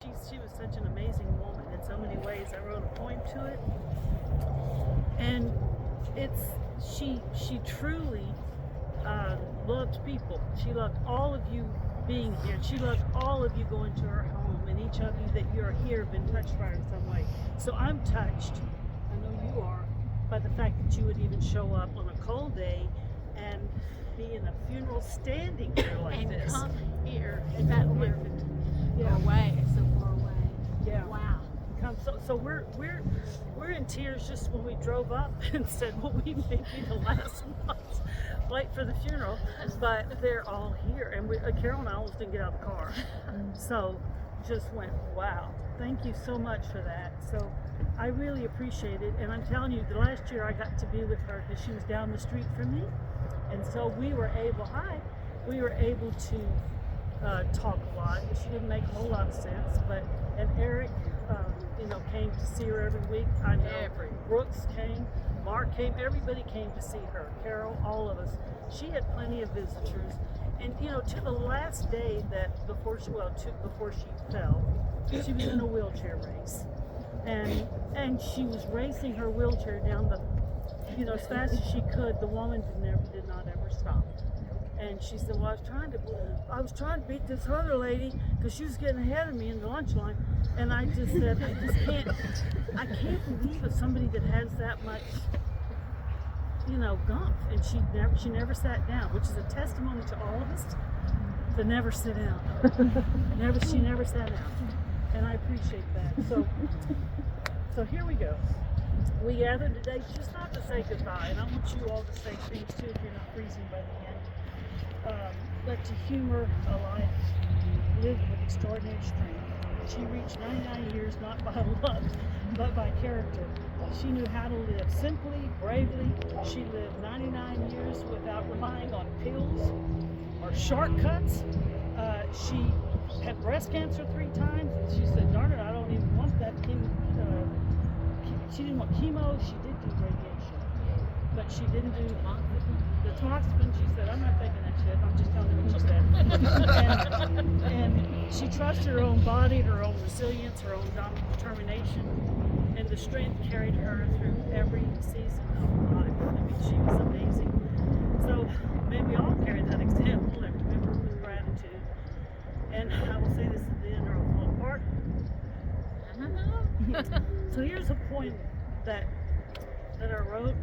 She was such an amazing woman in so many ways. I wrote a poem to it, and she truly loved people. She loved all of you being here. She loved all of you going to her home, and each of you that you're here have been touched by her in some way. So I'm touched, I know you are, by the fact that you would even show up on a cold day and be in a funeral standing here like and this. Come here. And that lived away, so far away. Yeah. Wow. So we're in tears just when we drove up and said, well, we may be the last ones late for the funeral, but they're all here. And Carol and I almost didn't get out of the car. So just went, wow, thank you so much for that. So I really appreciate it. And I'm telling you, the last year I got to be with her because she was down the street from me. And so we were able to talk a lot. She didn't make a whole lot of sense, and Eric, came to see her every week. I know Brooks came, Mark came, everybody came to see her. Carol, all of us. She had plenty of visitors, and to the last day before she fell, she was in a wheelchair race, and she was racing her wheelchair down as fast as she could. The woman did not ever stop. And she said, well, I was trying to beat this other lady because she was getting ahead of me in the lunch line. And I just said, I can't believe it's somebody that has that much, gumph. And she never sat down, which is a testimony to all of us to never sit down. She never sat down. And I appreciate that. So here we go. We gathered today just not to say goodbye, and I want you all to say things too if you're not freezing by the end. But to humor a life lived with extraordinary strength. She reached 99 years not by luck, but by character. She knew how to live simply, bravely. She lived 99 years without relying on pills or shortcuts. She had breast cancer 3 times, and she said, darn it, I don't even want that she didn't want chemo. She did do radiation, but she didn't do the tamoxifen. She said, I'm not taking that shit. I'm just telling you what she said. and she trusted her own body, her own resilience, her own determination, and the strength carried her through every season of life. I mean, she was amazing. So may we all carry that example and remember with gratitude. And I will say this at the end or I'll fall apart. So here's a poem that I wrote,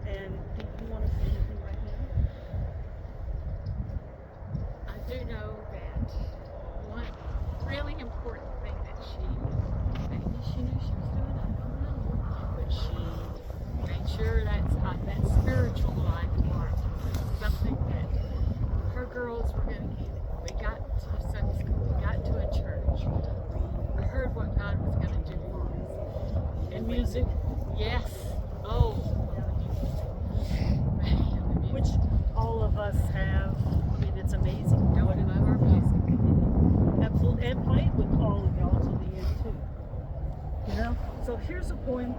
and do you want to say anything right now? I do know that one really important thing that maybe she knew she was doing, I don't know, but she made sure that spiritual life part was something that her girls were going to get. We got to Sunday school, we got to a church, we heard what God was going to do for us. And music? Yes. Oh. Which all of us have. I mean, it's amazing. Don't we love our music? Absolutely. And played with all of y'all to the end, too. So here's a poem.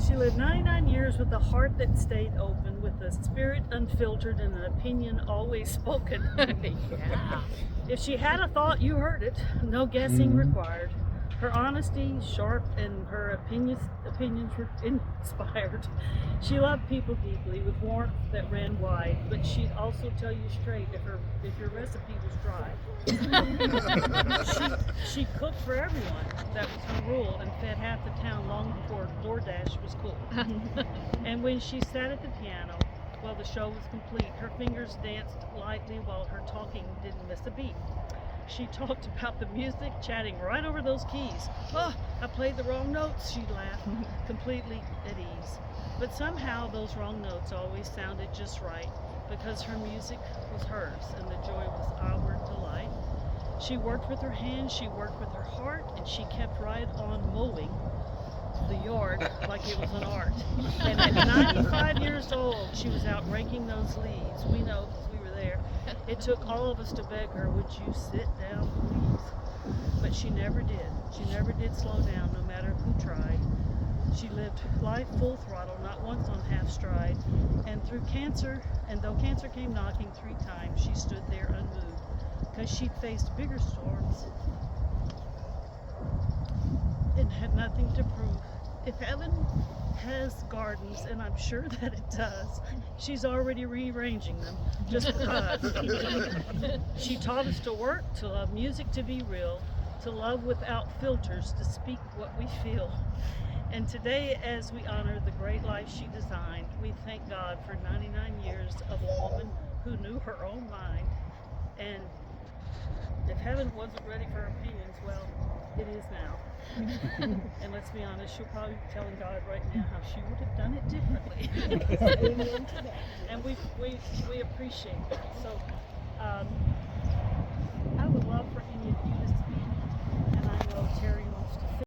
She lived 99 years with a heart that stayed open, with a spirit unfiltered and an opinion always spoken. Yeah. If she had a thought, you heard it. No guessing required. Her honesty, sharp, and her opinions were inspired. She loved people deeply with warmth that ran wide, but she'd also tell you straight if your recipe was dry. She cooked for everyone. That was her rule, and fed half the town long before DoorDash was cool. And when she sat at the piano, well, the show was complete. Her fingers danced lightly while her talking didn't miss a beat. She talked about the music, chatting right over those keys. Oh, I played the wrong notes, she'd laugh, completely at ease. But somehow those wrong notes always sounded just right, because her music was hers and the joy was our delight. She worked with her hands, she worked with her heart, and she kept right on mowing the yard like it was an art. And at 95 years old, she was out raking those leaves. We know because we were there. It took all of us to beg her, would you sit down, please? But she never did. She never did slow down, no matter who tried. She lived life full throttle, not once on half stride. And though cancer came knocking 3 times, she stood there unmoved, because she'd faced bigger storms nothing to prove. If heaven has gardens, and I'm sure that it does, she's already rearranging them just for us. She taught us to work, to love music, to be real, to love without filters, to speak what we feel. And today, as we honor the great life she designed, we thank God for 99 years of a woman who knew her own mind. And if heaven wasn't ready for her opinions, well, it is now. And let's be honest, she'll probably be telling God right now how she would have done it differently. And we appreciate that. So I would love for any of you to speak, and I know Terry